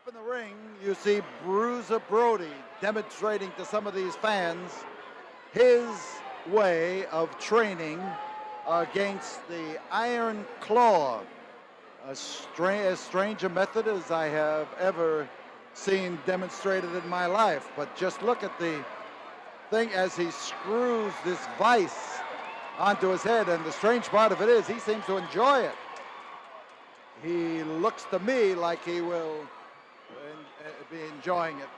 Up in the ring, you see Bruiser Brody demonstrating to some of these fans his way of training against the Iron Claw, as strange a method as I have ever seen demonstrated in my life. But just look at the thing as he screws this vise onto his head, and the strange part of it is he seems to enjoy it. He looks to me like he will be enjoying it.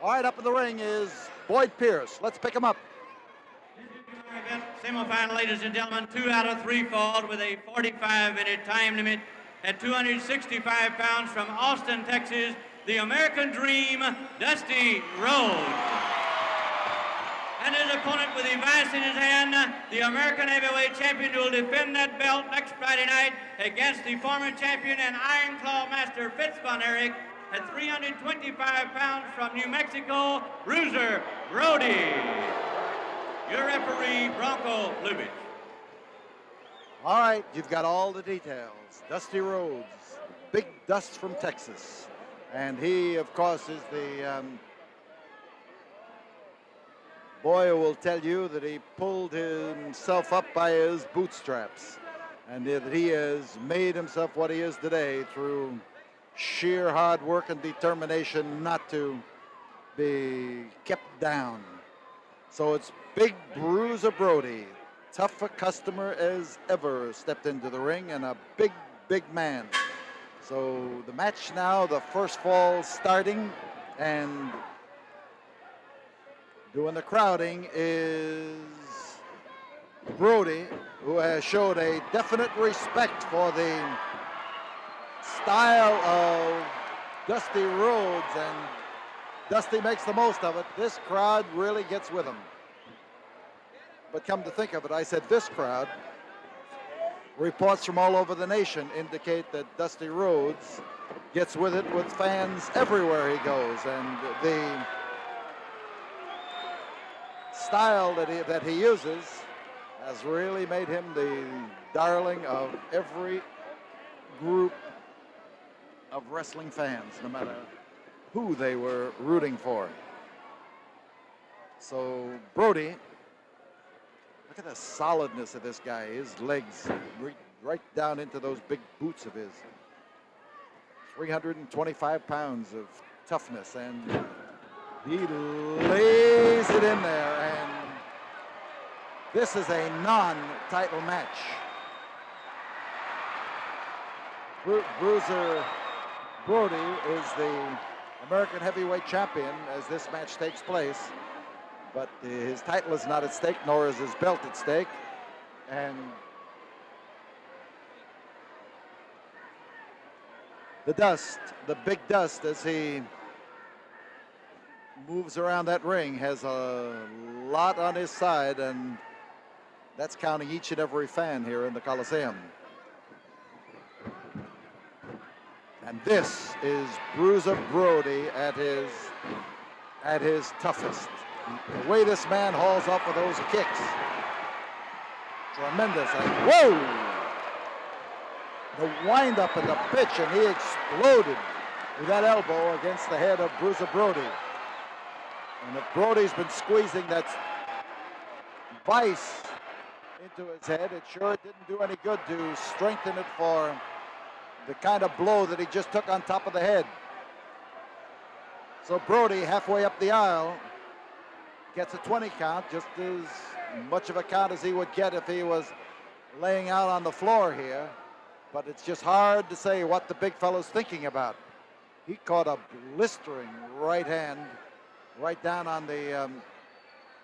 All right, up in the ring is Boyd Pierce. Let's pick him up. Semifinal, ladies and gentlemen, 2 out of 3 falls with a 45-minute time limit at 265 pounds from Austin, Texas, the American Dream, Dusty Rhodes. And his opponent with the vice in his hand, the American heavyweight champion, who will defend that belt next Friday night against the former champion and Iron Claw master Fitz von Erich at 325 pounds from New Mexico, Bruiser Brody. Your referee, Bronco Lubitsch. All right, you've got all the details. Dusty Rhodes, Big Dust from Texas. And he, of course, is the boy who will tell you that he pulled himself up by his bootstraps and that he has made himself what he is today through sheer hard work and determination not to be kept down. So it's Big Bruiser Brody, tough a customer as ever stepped into the ring, and a big, big man. So the match now, the first fall starting, and doing the crowding is Brody, who has showed a definite respect for the style of Dusty Rhodes, and Dusty makes the most of it. This crowd really gets with him. But come to think of it, I said this crowd. Reports from all over the nation indicate that Dusty Rhodes gets with it with fans everywhere he goes, and the style that he uses has really made him the darling of every group of wrestling fans, no matter who they were rooting for. So Brody, look at the solidness of this guy. His legs right down into those big boots of his. 325 pounds of toughness, and he lays it in there, and this is a non-title match. Bruiser Brody is the American heavyweight champion as this match takes place, but his title is not at stake, nor is his belt at stake. And the Dust, the Big Dust, as he moves around that ring, has a lot on his side, and that's counting each and every fan here in the Coliseum. And this is Bruiser Brody at his toughest. The way this man hauls up with those kicks, tremendous. And whoa! The wind-up and the pitch, and he exploded with that elbow against the head of Bruiser Brody. And if Brody's been squeezing that vice into his head, it sure didn't do any good to strengthen it for the kind of blow that he just took on top of the head. So Brody, halfway up the aisle, gets a 20 count, just as much of a count as he would get if he was laying out on the floor here. But it's just hard to say what the big fellow's thinking about. He caught a blistering right hand, right down on the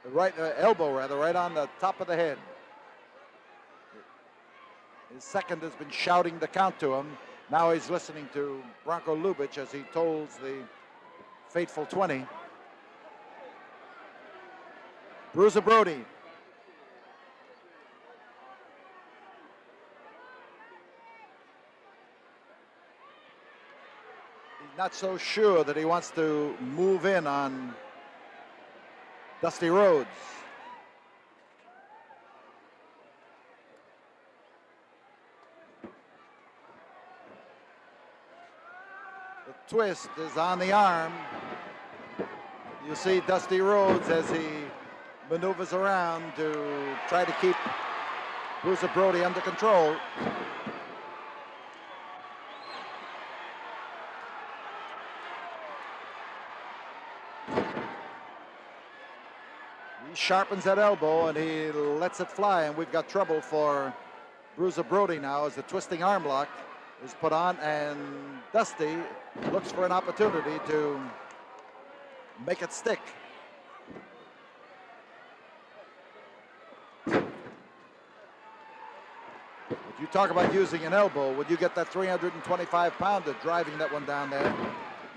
right elbow, rather, right on the top of the head. His second has been shouting the count to him. Now he's listening to Bronco Lubitsch as he tolls the fateful 20. Bruiser Brody. He's not so sure that he wants to move in on Dusty Rhodes. twist is on the arm. You see Dusty Rhodes as he maneuvers around to try to keep Bruiser Brody under control. He sharpens that elbow and he lets it fly, and we've got trouble for Bruiser Brody now as the twisting arm lock is put on, and Dusty looks for an opportunity to make it stick. If you talk about using an elbow, when you get that 325-pounder driving that one down there,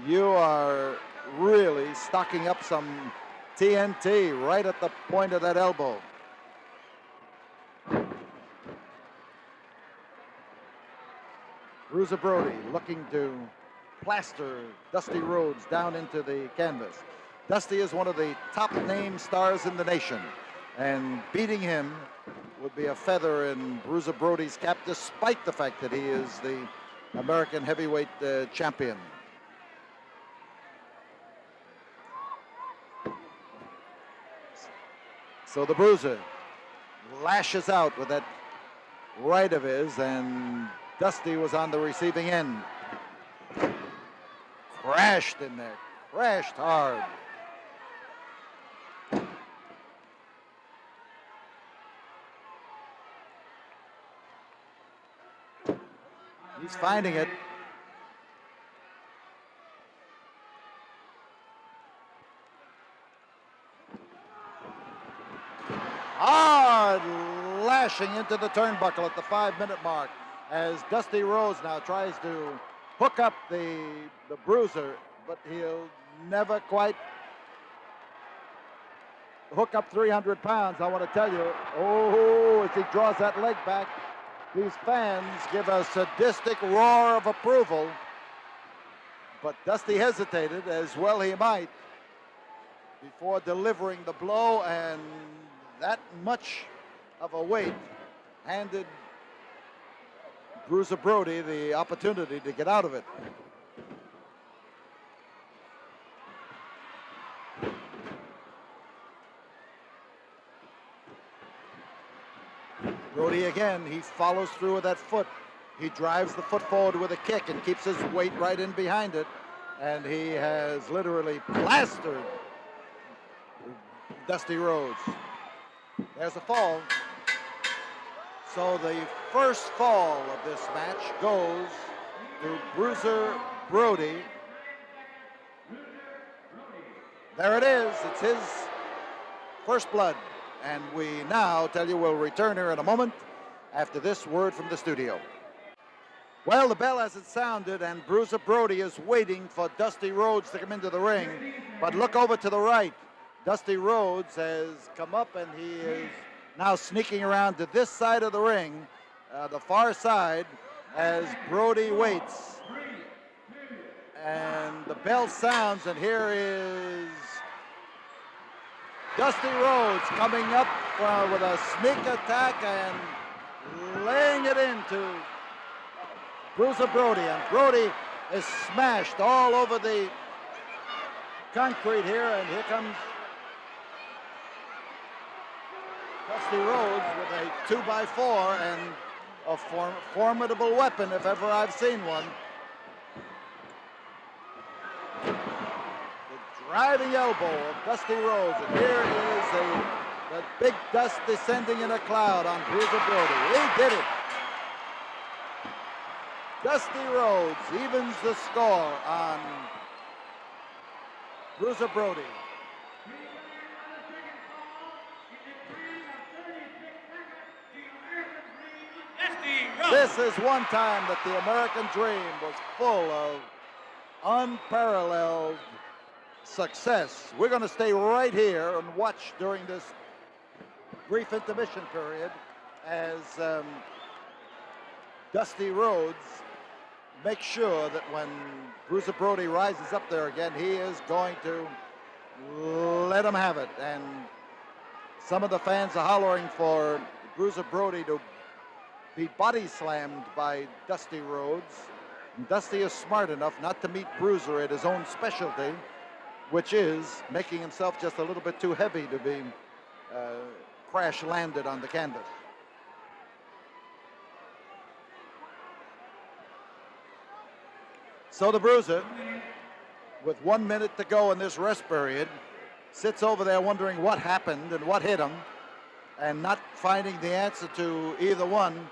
you are really stocking up some TNT right at the point of that elbow. Bruiser Brody looking to plaster Dusty Rhodes down into the canvas. Dusty is one of the top name stars in the nation, and beating him would be a feather in Bruiser Brody's cap, despite the fact that he is the American heavyweight champion. So the Bruiser lashes out with that right of his, and Dusty was on the receiving end. Crashed in there, crashed hard. He's finding it. Hard lashing into the turnbuckle at the 5-minute mark as Dusty Rhodes now tries to hook up the Bruiser, but he'll never quite hook up 300 pounds. I want to tell you, as he draws that leg back, these fans give a sadistic roar of approval, but Dusty hesitated, as well he might, before delivering the blow, and that much of a weight handed Bruiser Brody the opportunity to get out of it. Brody again, he follows through with that foot. He drives the foot forward with a kick and keeps his weight right in behind it. And he has literally plastered Dusty Rhodes. There's a fall. So the first fall of this match goes to Bruiser Brody. There it is. It's his first blood. And we now tell you we'll return here in a moment after this word from the studio. Well, the bell hasn't sounded, and Bruiser Brody is waiting for Dusty Rhodes to come into the ring. But look over to the right. Dusty Rhodes has come up, and he is now sneaking around to this side of the ring, the far side, as Brody waits. And the bell sounds, and here is Dusty Rhodes coming up with a sneak attack and laying it into Bruiser Brody. And Brody is smashed all over the concrete here, and here comes Dusty Rhodes with a 2x4 and a formidable weapon if ever I've seen one. Driving elbow of Dusty Rhodes, and here is the big dust descending in a cloud on Bruiser Brody. He did it. Dusty Rhodes evens the score on Bruiser Brody. This is one time that the American Dream was full of unparalleled success. We're going to stay right here and watch during this brief intermission period as Dusty Rhodes makes sure that when Bruiser Brody rises up there again, he is going to let him have it. And some of the fans are hollering for Bruiser Brody to be body slammed by Dusty Rhodes. Dusty is smart enough not to meet Bruiser at his own specialty, which is making himself just a little bit too heavy to be crash landed on the canvas. So the Bruiser, with 1 minute to go in this rest period, sits over there wondering what happened and what hit him, and not finding the answer to either one.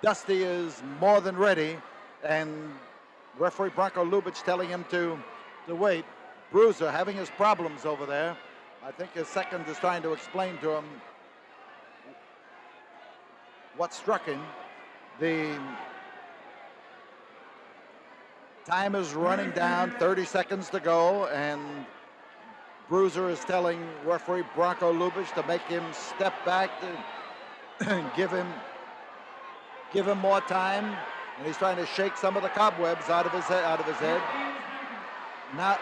Dusty is more than ready, and referee Bronco Lubitsch telling him to wait. Bruiser having his problems over there. I think his second is trying to explain to him what struck him. The time is running down, 30 seconds to go, and Bruiser is telling referee Bronco Lubitsch to make him step back to give him more time, and he's trying to shake some of the cobwebs out of his head. Now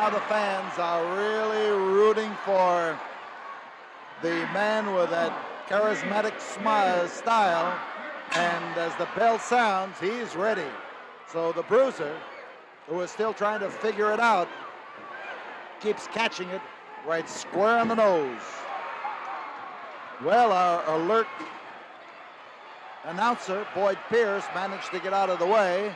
the fans are really rooting for the man with that charismatic style, and as the bell sounds, he's ready. So the Bruiser, who is still trying to figure it out, keeps catching it right square on the nose. Well, our alert announcer, Boyd Pierce, managed to get out of the way,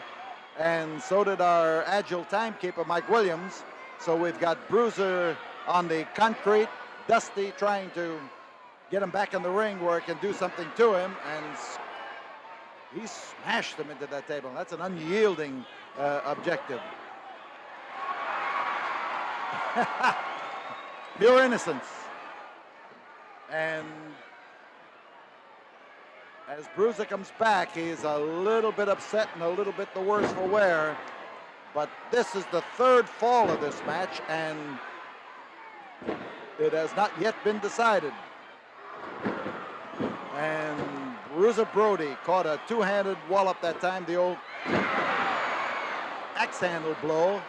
and so did our agile timekeeper, Mike Williams. So we've got Bruiser on the concrete, Dusty trying to get him back in the ring where it can do something to him, and he smashed him into that table. That's an unyielding objective. Pure innocence. And as Bruiser comes back, he's a little bit upset and a little bit the worse for wear. But this is the third fall of this match, and it has not yet been decided. And Bruiser Brody caught a two-handed wallop that time, the old axe handle blow.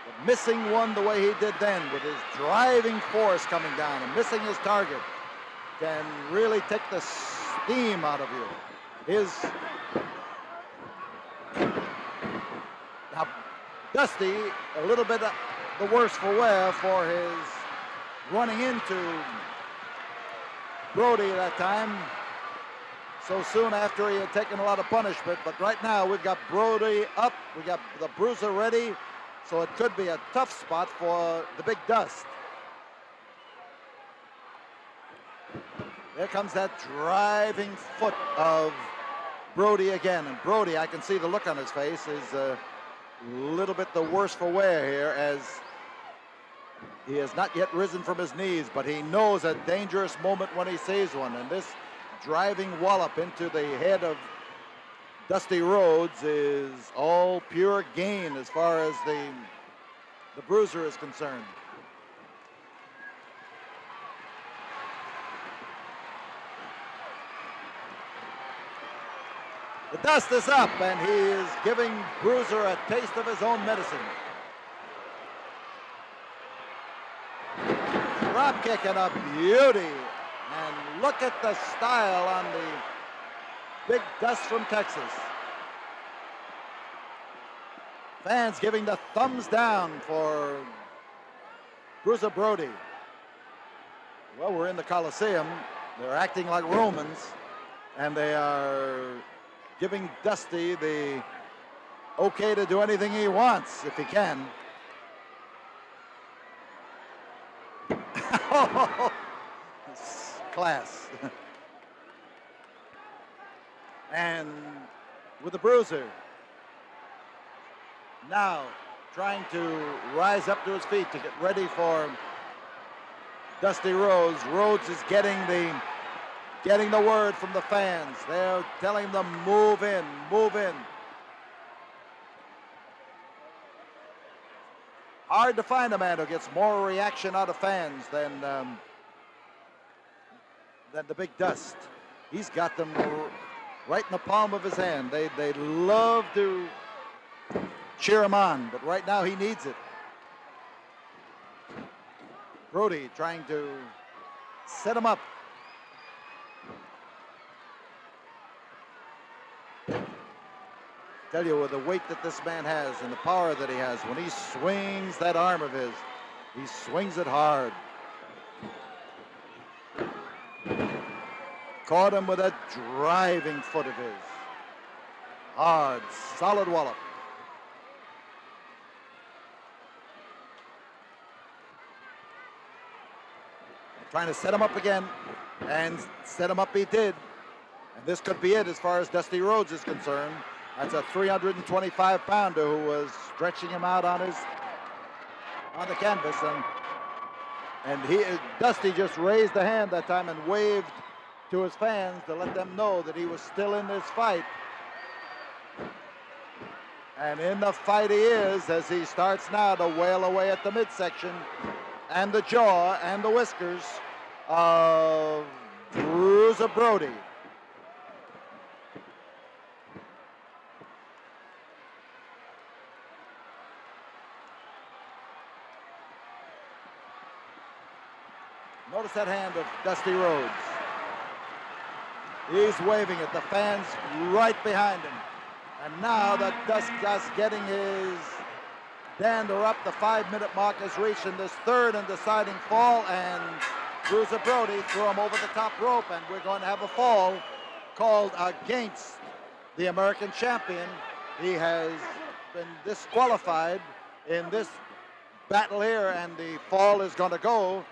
But missing one the way he did then, with his driving force coming down and missing his target, can really take the steam out of you. Now, Dusty, a little bit the worse for wear for his running into Brody that time so soon after he had taken a lot of punishment. But right now we've got Brody up, we got the Bruiser ready, so it could be a tough spot for the Big Dust. There comes that driving foot of Brody again, and Brody, I can see the look on his face, is a little bit the worse for wear here, as he has not yet risen from his knees, but he knows a dangerous moment when he sees one, and this driving wallop into the head of Dusty Rhodes is all pure gain as far as the Bruiser is concerned. The dust is up, and he is giving Bruiser a taste of his own medicine. Drop kick and a beauty. And look at the style on the Big Dust from Texas. Fans giving the thumbs down for Bruiser Brody. Well, we're in the Coliseum. They're acting like Romans, and they are giving Dusty the okay to do anything he wants if he can. Class. And with the Bruiser now trying to rise up to his feet to get ready for Dusty Rhodes. Rhodes is getting the word from the fans. They're telling them move in, move in. Hard to find a man who gets more reaction out of fans than the Big Dust. He's got them right in the palm of his hand. They love to cheer him on, but right now he needs it. Brody trying to set him up. tell you, with the weight that this man has and the power that he has, when he swings that arm of his, he swings it hard. Caught him with a driving foot of his. Hard, solid wallop. Trying to set him up again, and set him up he did. And this could be it as far as Dusty Rhodes is concerned. That's a 325-pounder who was stretching him out on the canvas, and Dusty just raised the hand that time and waved to his fans to let them know that he was still in this fight. And in the fight he is, as he starts now to wail away at the midsection and the jaw and the whiskers of Bruiser Brody. Notice that hand of Dusty Rhodes. He's waving it. The fans right behind him. And now that Dust's getting his dander up. The 5-minute mark is reached in this third and deciding fall, and Bruiser Brody threw him over the top rope, and we're going to have a fall called against the American champion. He has been disqualified in this battle here, and the fall is going to go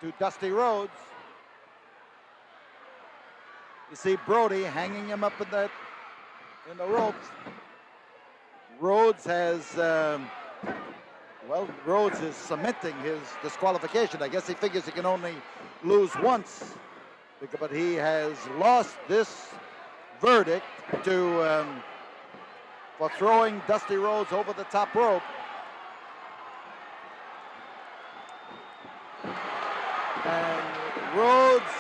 to Dusty Rhodes. You see Brody hanging him up in the ropes. Rhodes has, Rhodes is cementing his disqualification. I guess he figures he can only lose once, but he has lost this verdict for throwing Dusty Rhodes over the top rope. And Rhodes,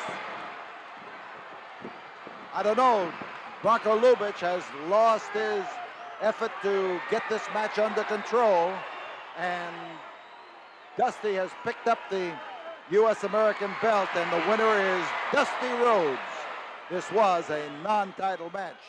I don't know, Bronco Lubitsch has lost his effort to get this match under control, and Dusty has picked up the U.S. American belt, and the winner is Dusty Rhodes. This was a non-title match.